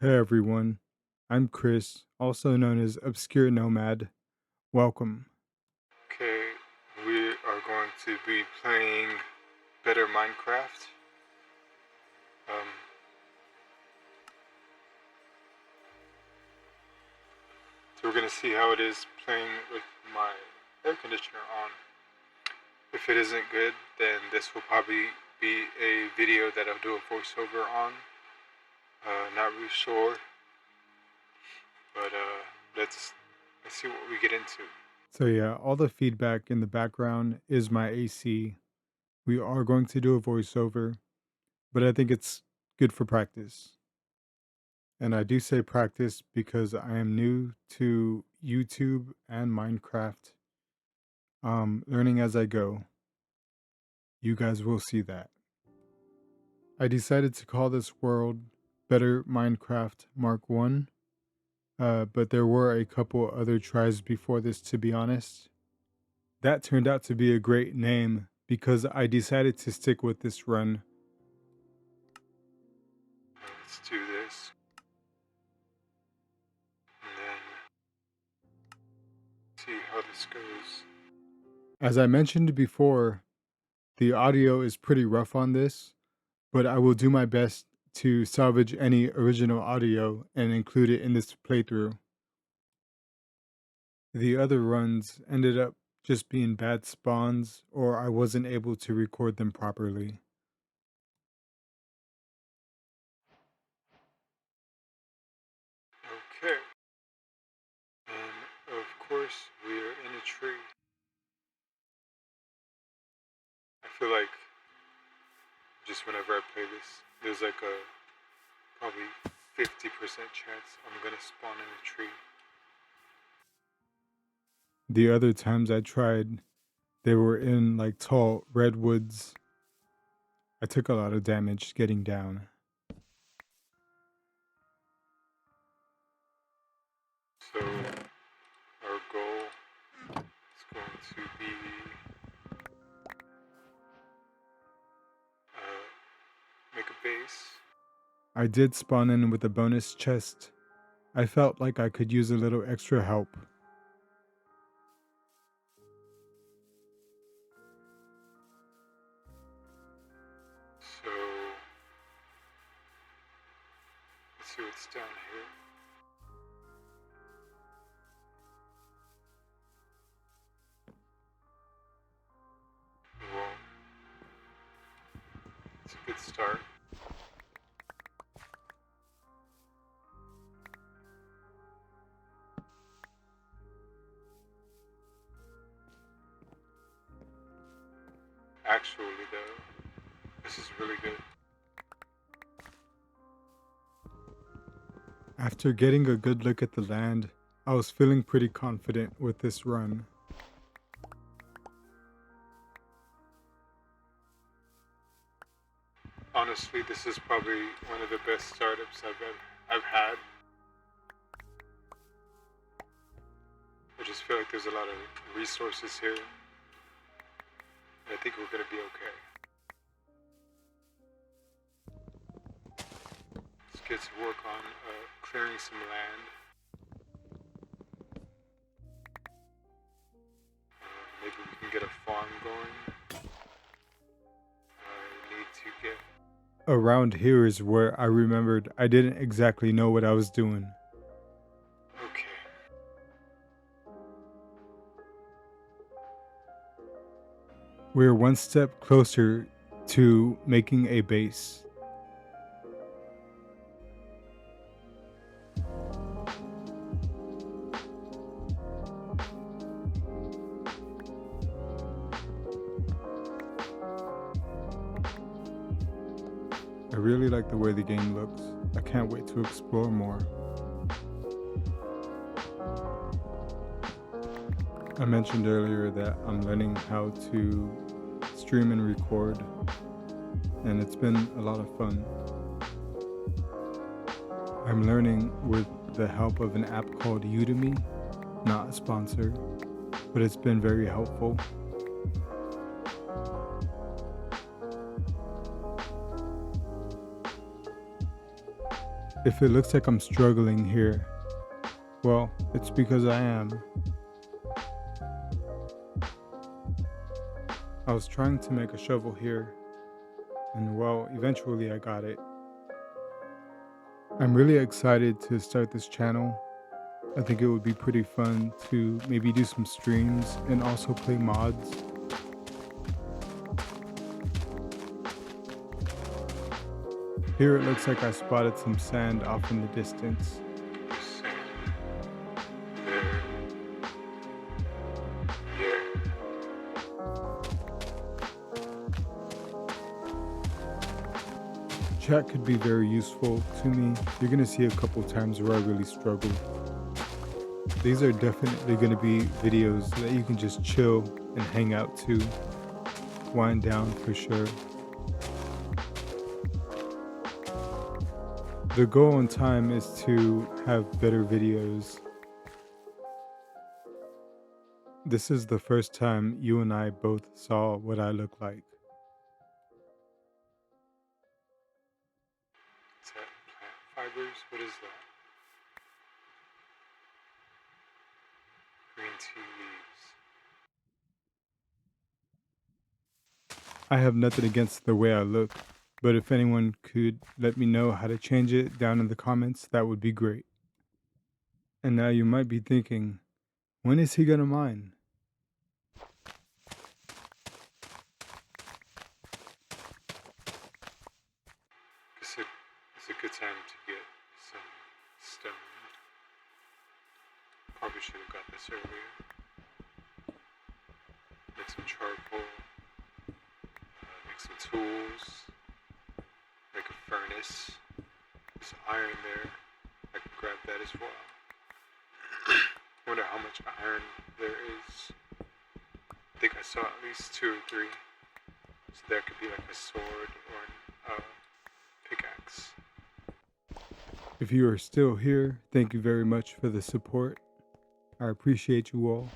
Hey everyone, I'm Chris, also known as Obscure Nomad. Welcome. Okay, we are going to be playing better Minecraft. Um, so we're going to see how it is playing with my air conditioner on. If it isn't good, then this will probably be a video that I'll do a voiceover on. Not really sure, but let's see what we get into. So, yeah, all the feedback in the background is my AC. We are going to do a voiceover, but I think it's good for practice. And I do say practice because I am new to YouTube and Minecraft, learning as I go. You guys will see that. I decided to call this world Better Minecraft Mark 1. But there were a couple other tries before this, to be honest. That turned out to be a great name because I decided to stick with this run. Let's do this, and then see how this goes. As I mentioned before, the audio is pretty rough on this, but I will do my best to salvage any original audio and include it in this playthrough. The other runs ended up just being bad spawns, or I wasn't able to record them properly. Okay, and of course we are in a tree. I feel like just whenever I play this, there's like a probably 50% chance I'm gonna spawn in a tree. The other times I tried, they were in like tall redwoods. I took a lot of damage getting down. So our goal is going to be make a base. I did spawn in with a bonus chest. I felt like I could use a little extra help. So let's see what's down here. Well, it's a good start. Actually, though, this is really good. After getting a good look at the land, I was feeling pretty confident with this run. Honestly, this is probably one of the best startups I've had. I just feel like there's a lot of resources here. I think we're gonna be okay. Let's get to work on clearing some land. Maybe we can get a farm going. I need to get. Around here is where I remembered I didn't exactly know what I was doing. Okay. We're one step closer to making a base. I really like the way the game looks. I can't wait to explore more. I mentioned earlier that I'm learning how to stream and record, and it's been a lot of fun. I'm learning with the help of an app called Udemy, not a sponsor, but it's been very helpful. If it looks like I'm struggling here, well, it's because I am. I was trying to make a shovel here, and well, eventually I got it. I'm really excited to start this channel. I think it would be pretty fun to maybe do some streams and also play mods. Here it looks like I spotted some sand off in the distance. Sand. There. Here. Chat could be very useful to me. You're gonna see a couple times where I really struggle. These are definitely gonna be videos that you can just chill and hang out to, wind down for sure. The goal in time is to have better videos. This is the first time you and I both saw what I look like. Is that plant fibers? What is that? Green tea leaves. I have nothing against the way I look, but if anyone could let me know how to change it down in the comments, that would be great. And now you might be thinking, when is he gonna mine? It's a good time to get some stone. Probably should have got this earlier. Make some charcoal. Make some tools. Make a furnace. There's iron there. I can grab that as well. Wonder how much iron there is. I think I saw at least 2 or 3. So that could be like a sword or a pickaxe. If you are still here, thank you very much for the support. I appreciate you all.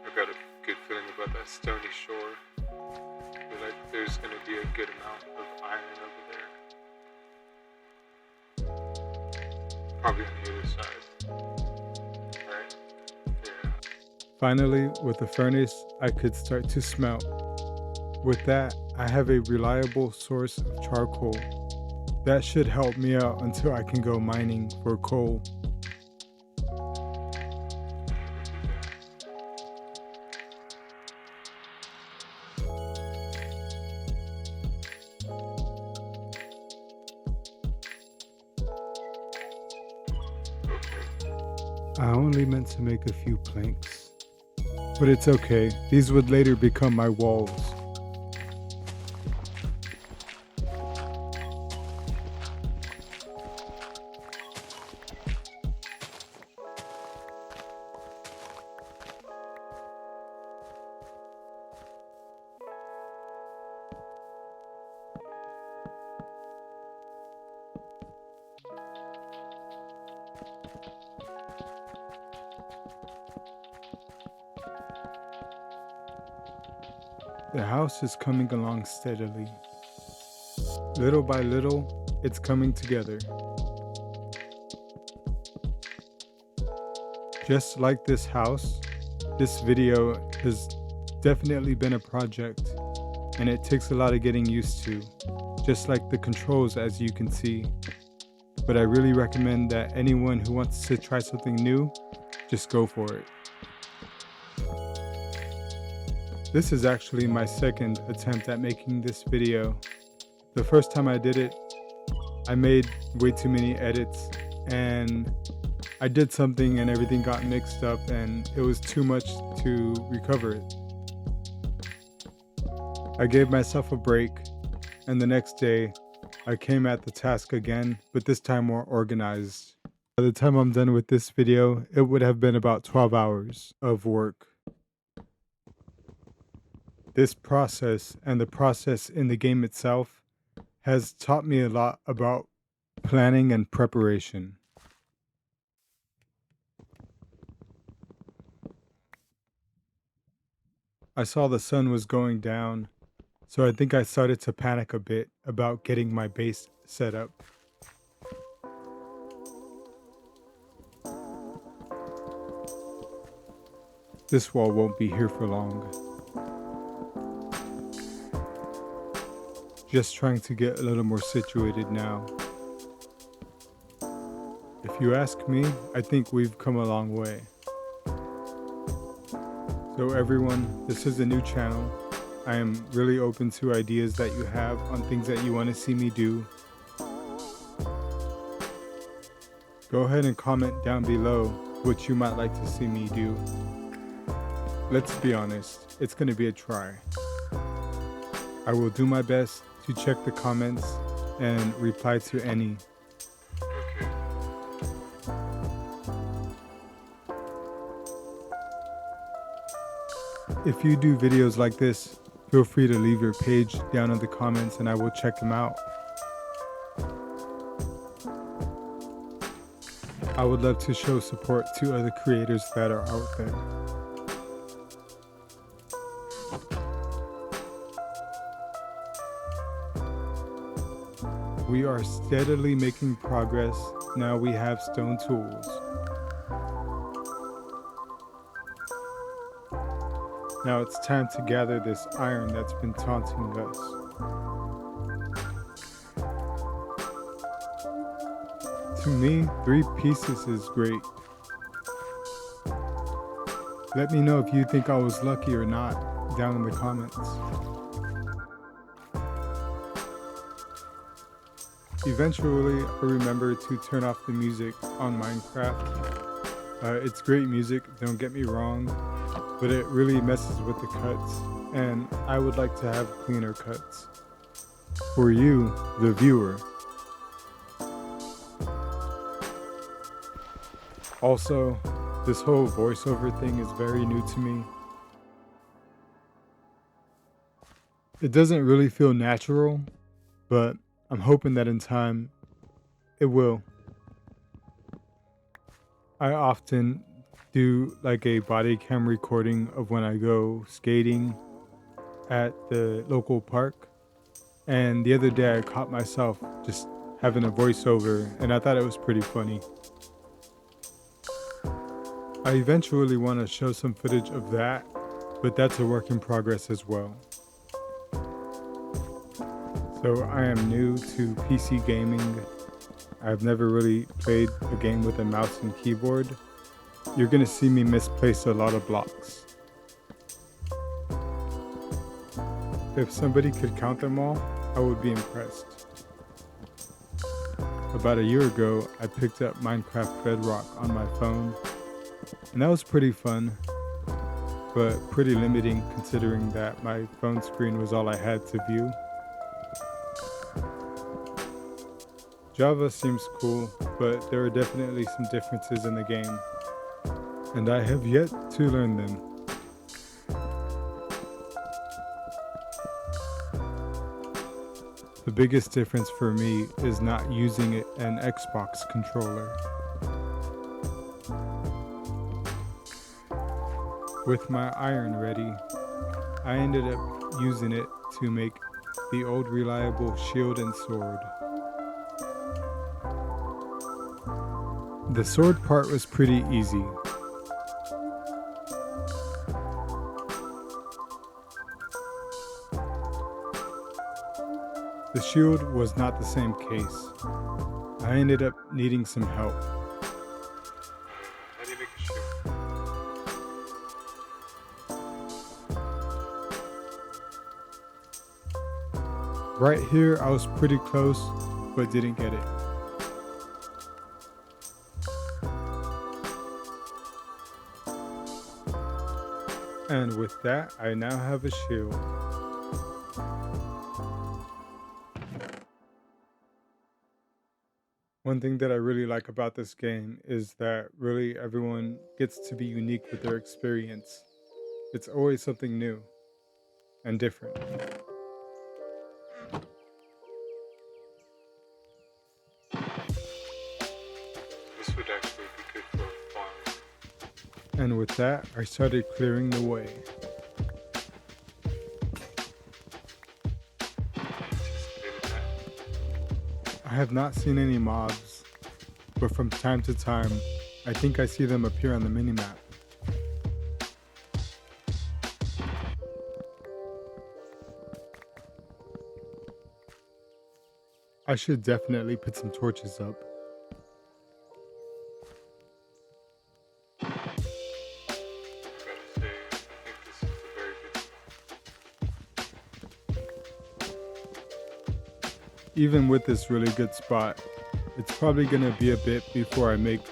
I got a good feeling about that stony shore. I feel like there's gonna be a good amount of iron over there. Probably on the other side. Right? Yeah. Finally, with the furnace, I could start to smelt. With that, I have a reliable source of charcoal. That should help me out until I can go mining for coal. I only meant to make a few planks, but it's okay. These would later become my walls. The house is coming along steadily. Little by little, it's coming together. Just like this house, this video has definitely been a project, and it takes a lot of getting used to, just like the controls as you can see. But I really recommend that anyone who wants to try something new, just go for it. This is actually my second attempt at making this video. The first time I did it, I made way too many edits and I did something and everything got mixed up and it was too much to recover it. I gave myself a break and the next day I came at the task again, but this time more organized. By the time I'm done with this video, it would have been about 12 hours of work. This process and the process in the game itself has taught me a lot about planning and preparation. I saw the sun was going down, so I think I started to panic a bit about getting my base set up. This wall won't be here for long. Just trying to get a little more situated now. If you ask me, I think we've come a long way. So everyone, this is a new channel. I am really open to ideas that you have on things that you want to see me do. Go ahead and comment down below what you might like to see me do. Let's be honest, it's going to be a try. I will do my best to check the comments and reply to any. Okay. If you do videos like this, feel free to leave your page down in the comments and I will check them out. I would love to show support to other creators that are out there. We are steadily making progress. Now we have stone tools. Now it's time to gather this iron that's been taunting us. To me, 3 pieces is great. Let me know if you think I was lucky or not down in the comments. Eventually, I remember to turn off the music on Minecraft. It's great music, don't get me wrong, but it really messes with the cuts, and I would like to have cleaner cuts. For you, the viewer. Also, this whole voiceover thing is very new to me. It doesn't really feel natural, but I'm hoping that in time, it will. I often do like a body cam recording of when I go skating at the local park. And the other day I caught myself just having a voiceover and I thought it was pretty funny. I eventually want to show some footage of that, but that's a work in progress as well. So I am new to PC gaming. I've never really played a game with a mouse and keyboard. You're gonna see me misplace a lot of blocks. If somebody could count them all, I would be impressed. About a year ago, I picked up Minecraft Bedrock on my phone, and that was pretty fun, but pretty limiting considering that my phone screen was all I had to view. Java seems cool, but there are definitely some differences in the game, and I have yet to learn them. The biggest difference for me is not using an Xbox controller. With my iron ready, I ended up using it to make the old reliable shield and sword. The sword part was pretty easy. The shield was not the same case. I ended up needing some help. How do you make a shield? Right here, I was pretty close, but didn't get it. And with that, I now have a shield. One thing that I really like about this game is that really everyone gets to be unique with their experience. It's always something new and different. This would actually be good for a farm. And with that, I started clearing the way. I have not seen any mobs, but from time to time, I think I see them appear on the minimap. I should definitely put some torches up. I gotta say, I think this is a very good spot. Even with this really good spot, it's probably gonna be a bit before I make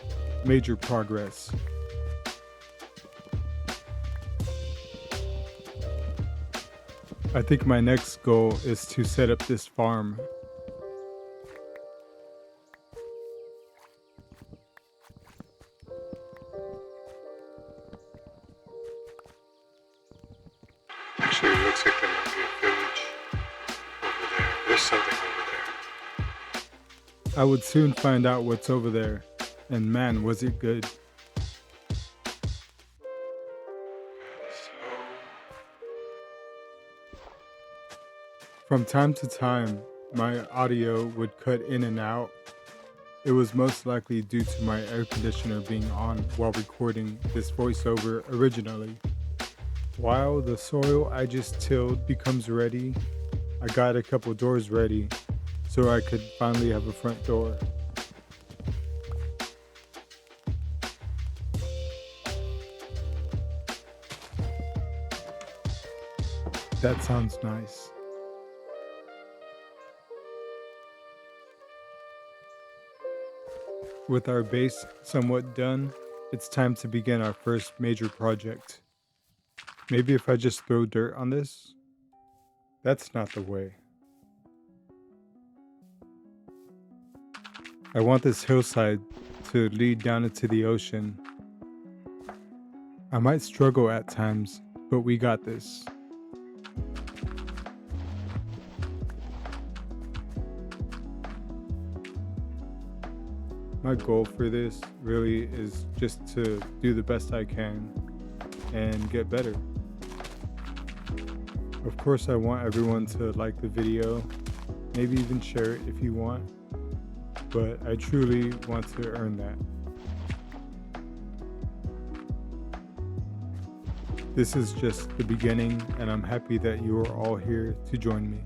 major progress. I think my next goal is to set up this farm. Actually, it looks like there might be a village over there. There's something over there. I would soon find out what's over there, and man, was it good. So, From time to time, my audio would cut in and out. It was most likely due to my air conditioner being on while recording this voiceover originally. While the soil I just tilled becomes ready, I got a couple doors ready so I could finally have a front door. That sounds nice. With our base somewhat done, it's time to begin our first major project. Maybe if I just throw dirt on this? That's not the way. I want this hillside to lead down into the ocean. I might struggle at times, but we got this. My goal for this really is just to do the best I can and get better. Of course, I want everyone to like the video, maybe even share it if you want, but I truly want to earn that. This is just the beginning, and I'm happy that you are all here to join me.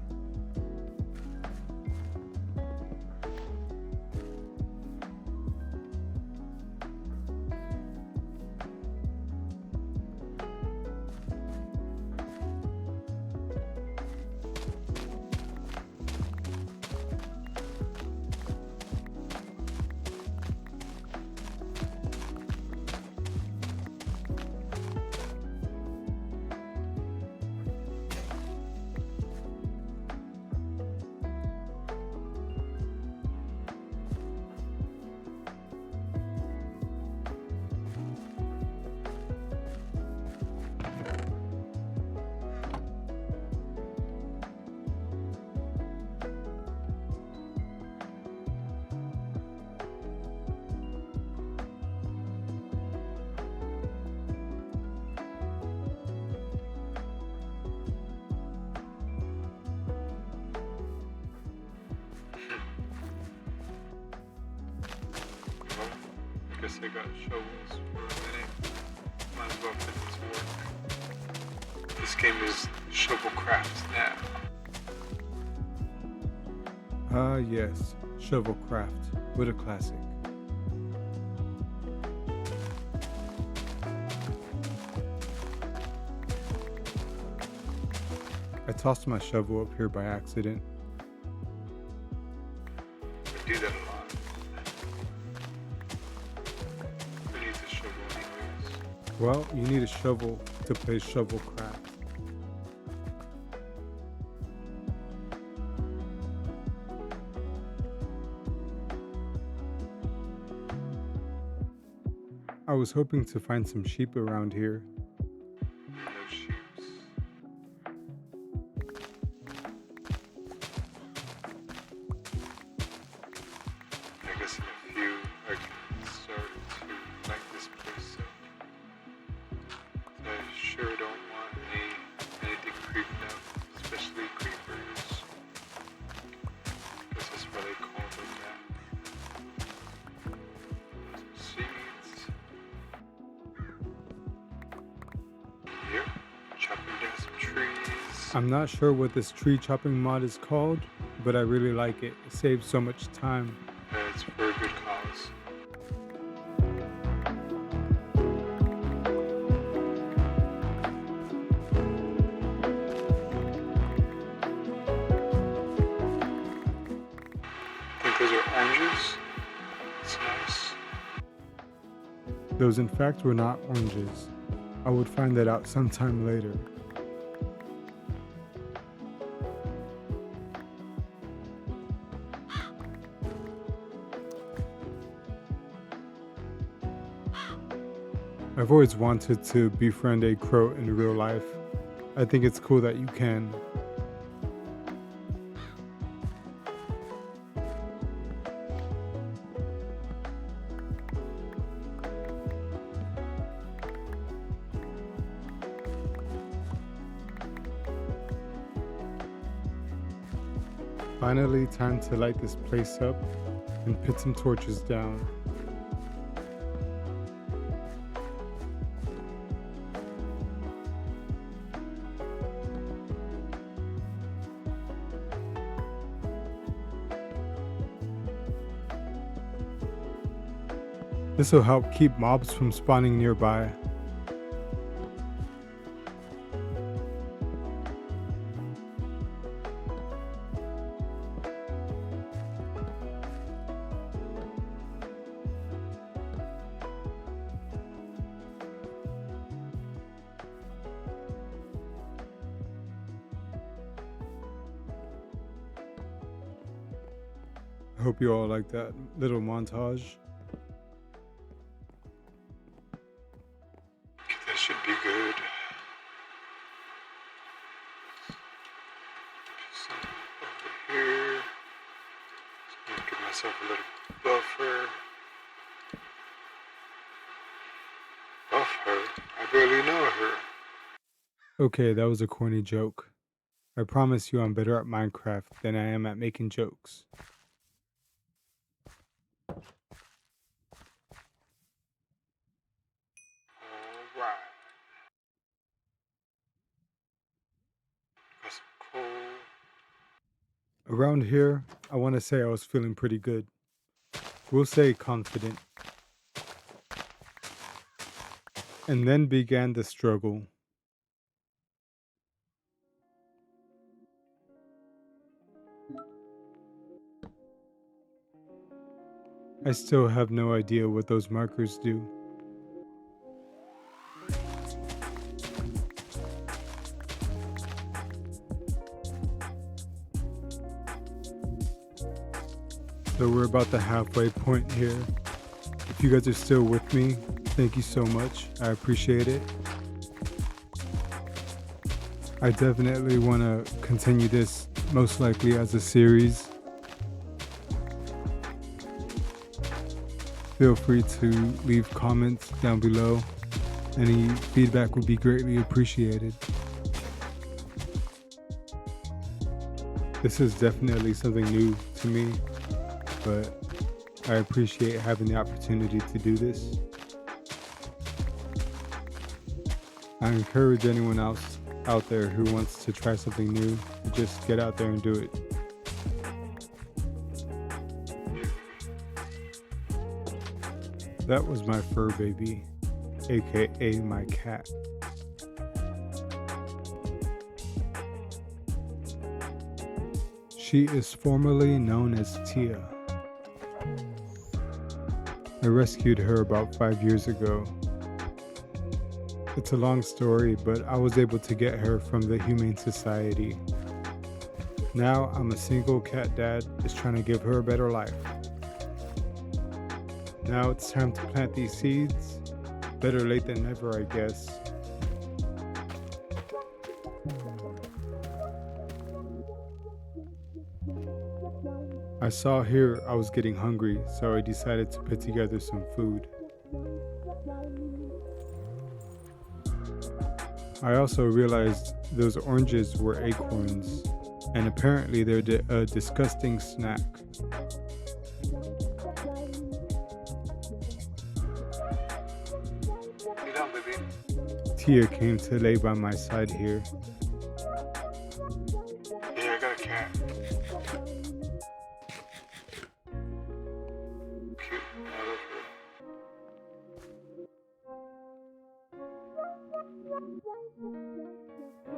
well, I guess I got shovels for a minute. Might as well put it to work. This game is shovelcraft now. Ah, yes, Shovelcraft. What a classic. I tossed my shovel up here by accident. I do that a lot. Who needs a shovel anyways? Well, you need a shovel to play Shovelcraft. I was hoping to find some sheep around here. No sheeps. I guess in a few I can start to light this place up. I sure don't want anything creeping up, especially creepers. Guess that's why they call them I'm not sure what this tree chopping mod is called, but I really like it. It saves so much time. It's for a good cause. I think those are oranges. It's nice. Those in fact were not oranges. I would find that out sometime later. I've always wanted to befriend a crow in real life. I think it's cool that you can. Finally, time to light this place up and put some torches down. This will help keep mobs from spawning nearby. I hope you all like that little montage. That should be good. Some over here. Just gonna give myself a little buffer. Buffer? I barely know her. Okay, that was a corny joke. I promise you I'm better at Minecraft than I am at making jokes. Alright. Got some coal. Around here, I want to say I was feeling pretty good. We'll say confident. And then began the struggle. I still have no idea what those markers do. So we're about the halfway point here. If you guys are still with me, thank you so much. I appreciate it. I definitely want to continue this, most likely as a series. Feel free to leave comments down below. Any feedback would be greatly appreciated. This is definitely something new to me, but I appreciate having the opportunity to do this. I encourage anyone else out there who wants to try something new to just get out there and do it. That was my fur baby, aka my cat. She is formerly known as Tia. I rescued her about 5 years ago. It's a long story, but I was able to get her from the Humane Society. Now I'm a single cat dad just trying to give her a better life. Now it's time to plant these seeds. Better late than never, I guess. I saw here I was getting hungry, so I decided to put together some food. I also realized those oranges were acorns, and apparently they're a disgusting snack. Tia came to lay by my side here. Yeah, I got a cat. Cute. I love her.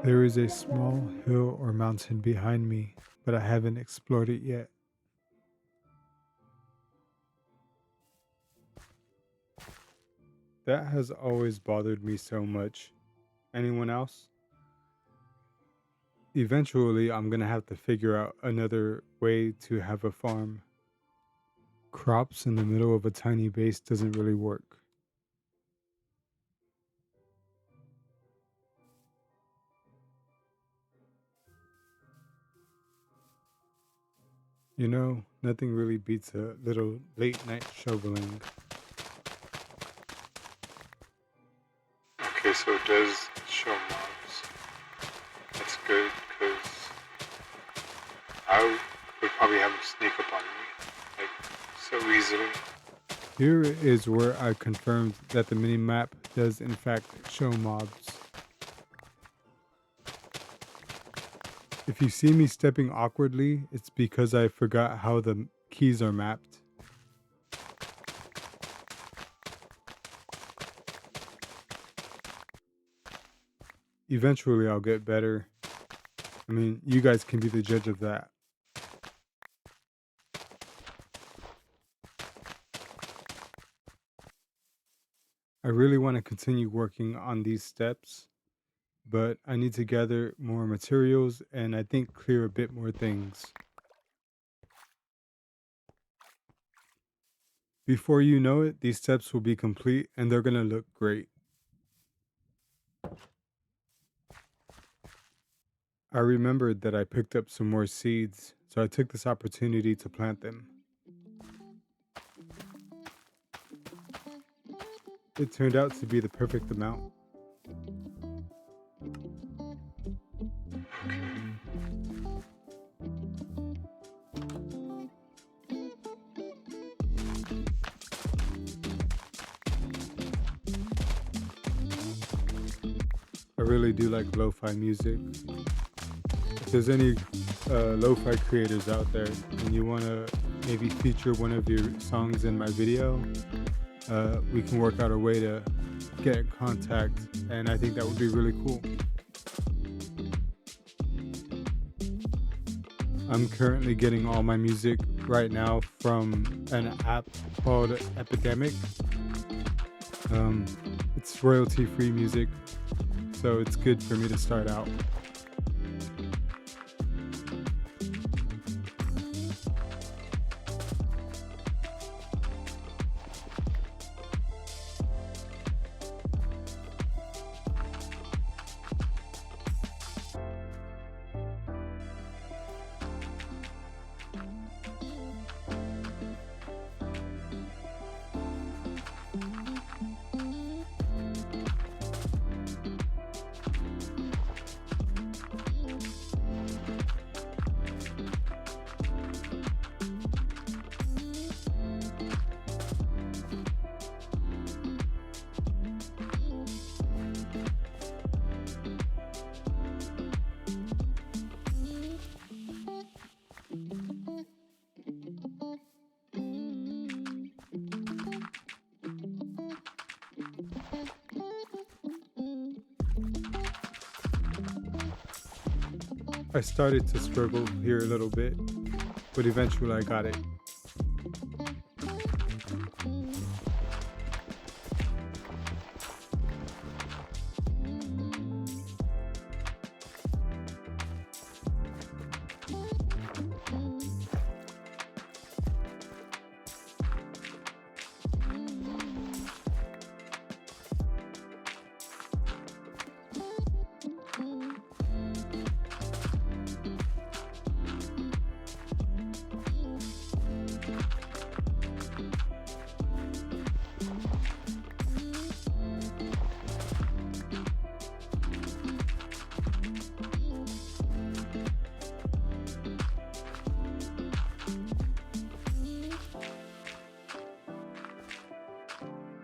There is a small hill or mountain behind me, but I haven't explored it yet. That has always bothered me so much. Anyone else? Eventually, I'm gonna have to figure out another way to have a farm. Crops in the middle of a tiny base doesn't really work. You know, nothing really beats a little late night shoveling. Okay, so it does show mobs. That's good, because I would probably have them sneak up on me, like, so easily. Here is where I confirmed that the minimap does in fact show mobs. If you see me stepping awkwardly, it's because I forgot how the keys are mapped. Eventually, I'll get better. I mean, you guys can be the judge of that. I really want to continue working on these steps, but I need to gather more materials and I think clear a bit more things. Before you know it, these steps will be complete and they're going to look great. I remembered that I picked up some more seeds, so I took this opportunity to plant them. It turned out to be the perfect amount. I really do like lo-fi music. If there's any lo-fi creators out there and you want to maybe feature one of your songs in my video, we can work out a way to get in contact, and I think that would be really cool. I'm currently getting all my music right now from an app called Epidemic. Um, it's royalty-free music, so it's good for me to start out. I started to struggle here a little bit, but eventually I got it.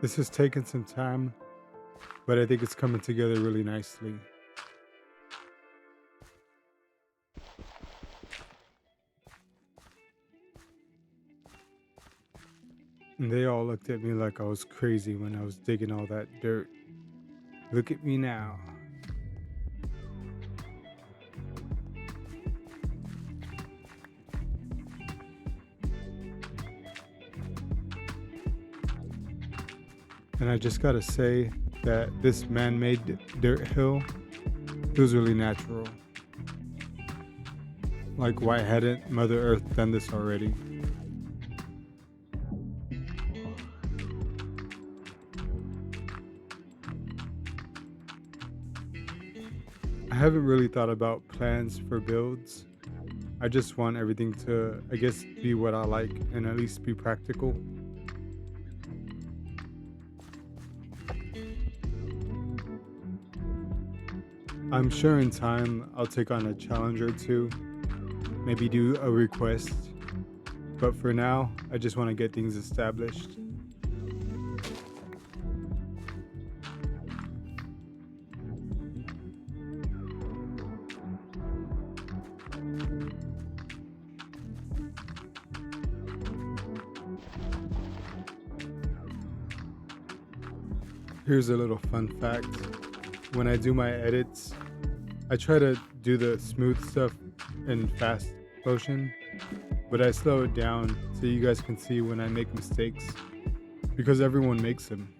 This has taken some time, but I think it's coming together really nicely. And they all looked at me like I was crazy when I was digging all that dirt. Look at me now. And I just gotta say that this man made dirt hill feels really natural. Like, why hadn't Mother Earth done this already? I haven't really thought about plans for builds. I just want everything to, I guess, be what I like and at least be practical. I'm sure in time I'll take on a challenge or two, maybe do a request, but for now, I just want to get things established. Here's a little fun fact. When I do my edits, I try to do the smooth stuff in fast motion, but I slow it down so you guys can see when I make mistakes because everyone makes them.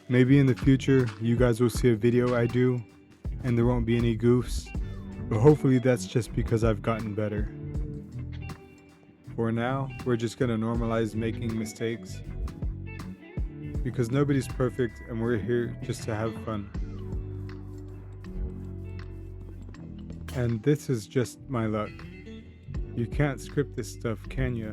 Maybe in the future, you guys will see a video I do and there won't be any goofs, but hopefully that's just because I've gotten better. For now, we're just gonna normalize making mistakes because nobody's perfect and we're here just to have fun. And this is just my luck. You can't script this stuff, can ya?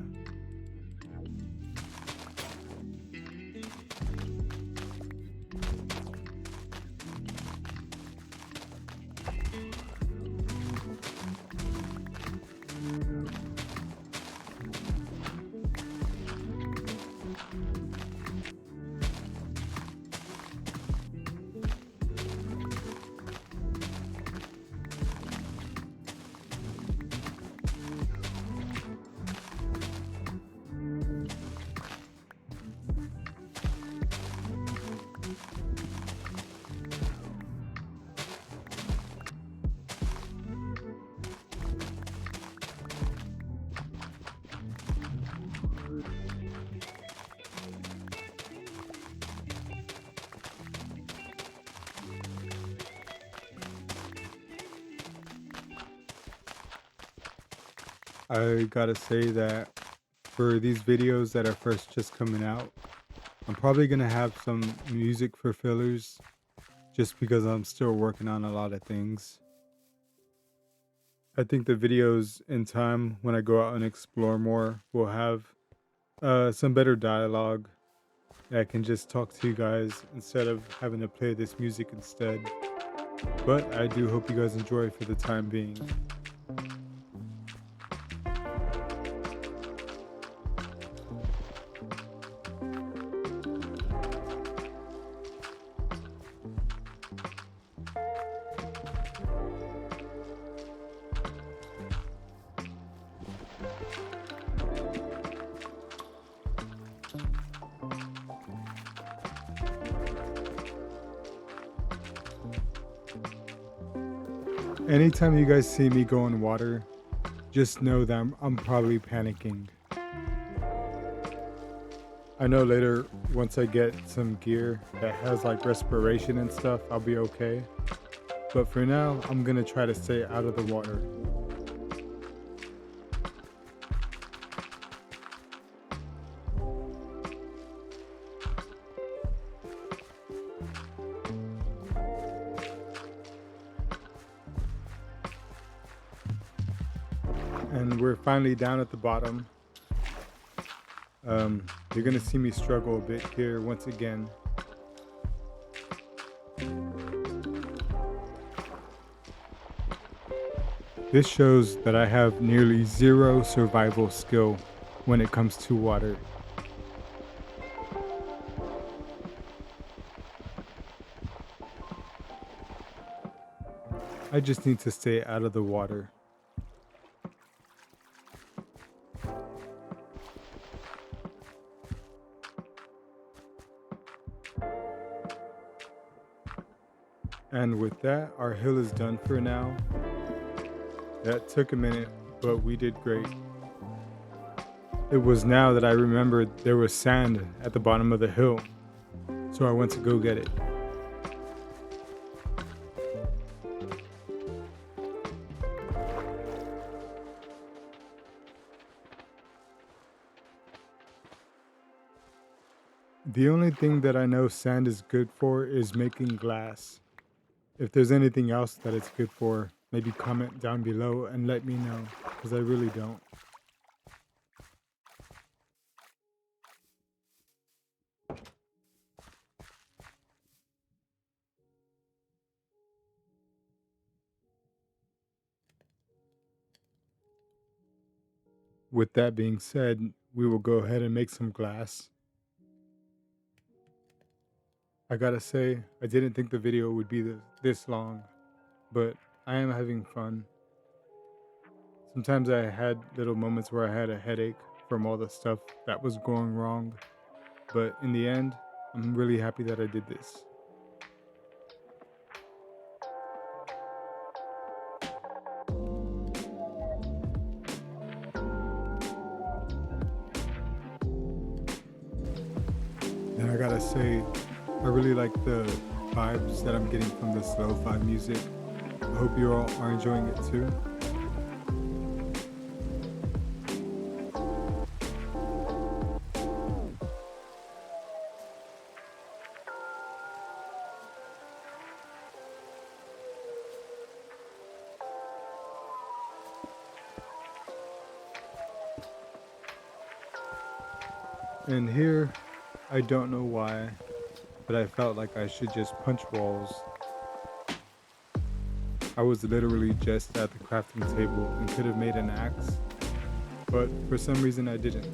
I gotta say that for these videos that are first just coming out, I'm probably gonna have some music for fillers just because I'm still working on a lot of things. I think the videos in time when I go out and explore more will have some better dialogue that I can just talk to you guys instead of having to play this music instead. But I do hope you guys enjoy for the time being. Anytime you guys see me go in water, just know that I'm probably panicking. I know later, once I get some gear that has like respiration and stuff, I'll be okay. But for now, I'm gonna try to stay out of the water. And we're finally down at the bottom. You're gonna see me struggle a bit here once again. This shows that I have nearly zero survival skill when it comes to water. I just need to stay out of the water. And with that, our hill is done for now. That took a minute, but we did great. It was now that I remembered there was sand at the bottom of the hill, so I went to go get it. The only thing that I know sand is good for is making glass. If there's anything else that it's good for, maybe comment down below and let me know, because I really don't. With that being said, we will go ahead and make some glass. I gotta say, I didn't think the video would be this long, but I am having fun. Sometimes I had little moments where I had a headache from all the stuff that was going wrong, but in the end, I'm really happy that I did this. And I gotta say, I really like the vibes that I'm getting from this lo-fi music. I hope you all are enjoying it too. And here, I don't know why, but I felt like I should just punch walls. I was literally just at the crafting table and could have made an axe, but for some reason I didn't.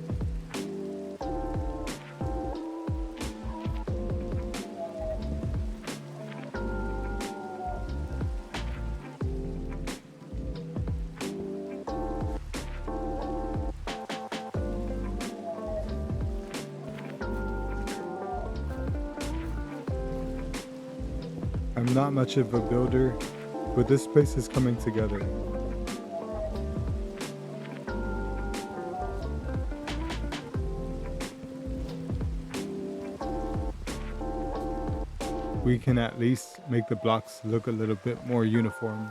I'm not much of a builder, but this place is coming together. We can at least make the blocks look a little bit more uniform.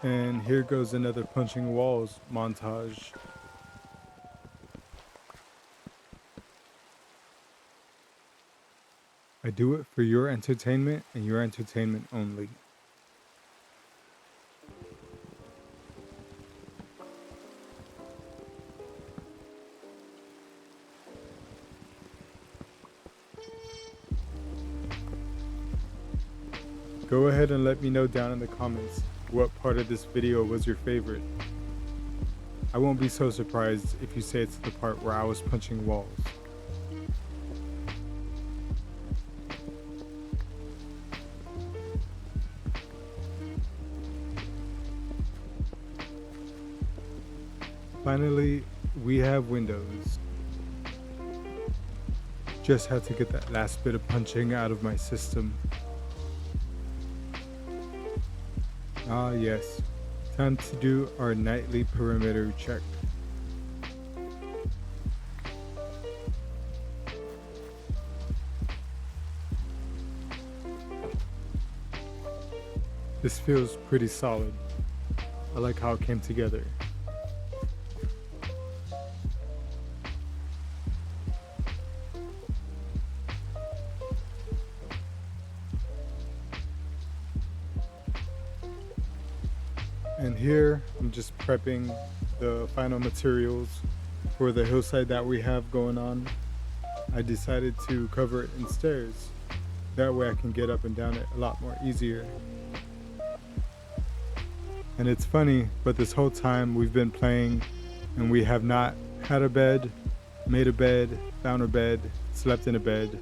And here goes another punching walls montage. I do it for your entertainment and your entertainment only. Go ahead and let me know down in the comments what part of this video was your favorite. I won't be so surprised if you say it's the part where I was punching walls. Finally, we have windows. Just had to get that last bit of punching out of my system. Ah yes, time to do our nightly perimeter check. This feels pretty solid. I like how it came together. And here I'm just prepping the final materials for the hillside that we have going on. I decided to cover it in stairs. That way I can get up and down it a lot more easier. And it's funny, but this whole time we've been playing and we have not had a bed, made a bed, found a bed, slept in a bed.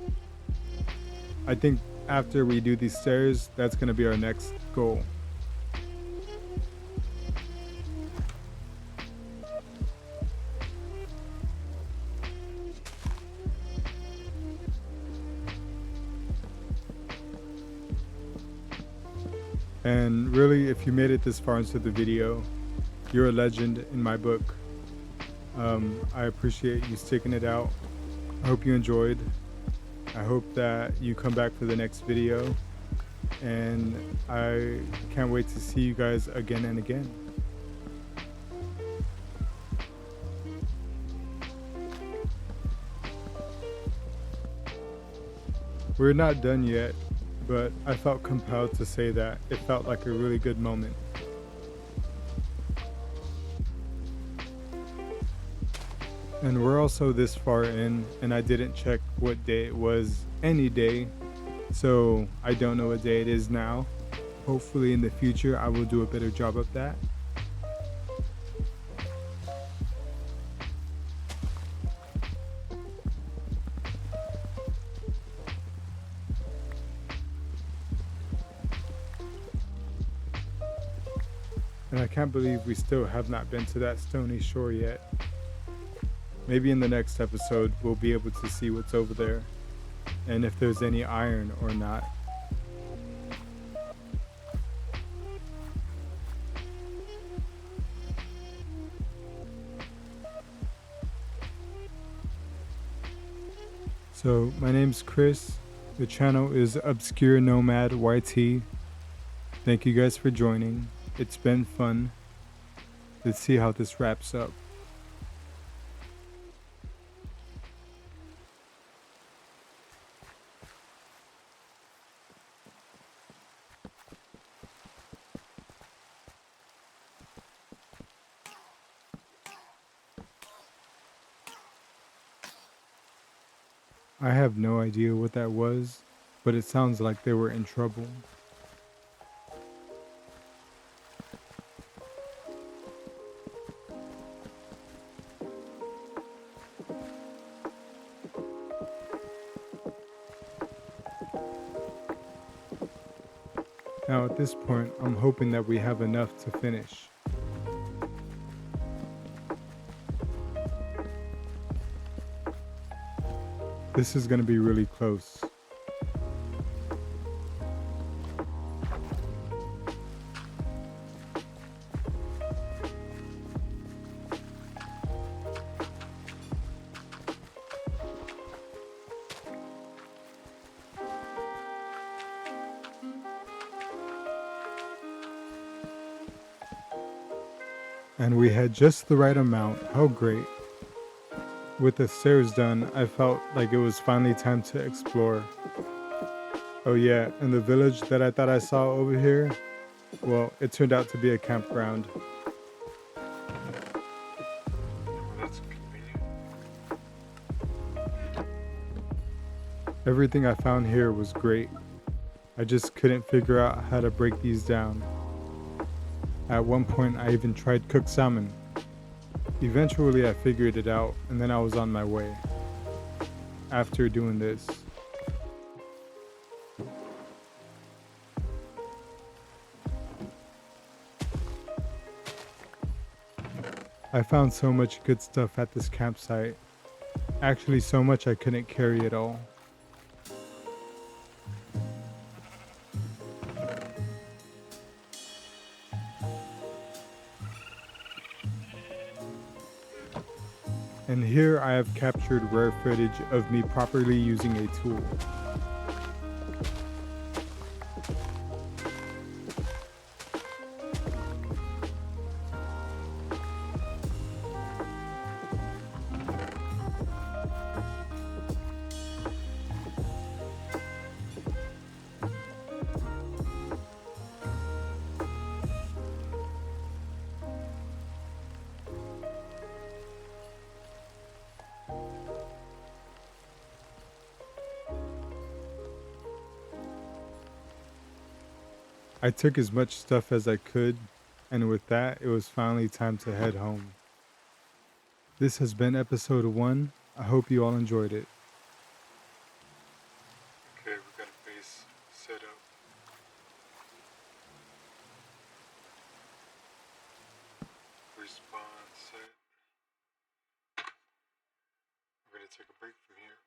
I think after we do these stairs, that's gonna be our next goal. And really, if you made it this far into the video, you're a legend in my book. I appreciate you sticking it out. I hope you enjoyed. I hope that you come back for the next video. And I can't wait to see you guys again and again. We're not done yet, but I felt compelled to say that. It felt like a really good moment. And we're also this far in, and I didn't check what day it was any day, so I don't know what day it is now. Hopefully in the future I will do a better job of that. And I can't believe we still have not been to that stony shore yet. Maybe in the next episode we'll be able to see what's over there, and if there's any iron or not. So my name's Chris. The channel is ObscureNomadYT. Thank you guys for joining. It's been fun. Let's see how this wraps up. I have no idea what that was, but it sounds like they were in trouble. Now at this point, I'm hoping that we have enough to finish. This is going to be really close. And we had just the right amount. How great. With the stairs done, I felt like it was finally time to explore. Oh yeah, and the village that I thought I saw over here, well, it turned out to be a campground. That's convenient. Everything I found here was great. I just couldn't figure out how to break these down. At one point, I even tried cooked salmon. Eventually, I figured it out, and then I was on my way. After doing this, I found so much good stuff at this campsite. Actually, so much I couldn't carry it all. And here I have captured rare footage of me properly using a tool. I took as much stuff as I could, and with that, it was finally time to head home. This has been episode 1. I hope you all enjoyed it. Okay, we got a base set up. Respawn set. We're gonna take a break from here.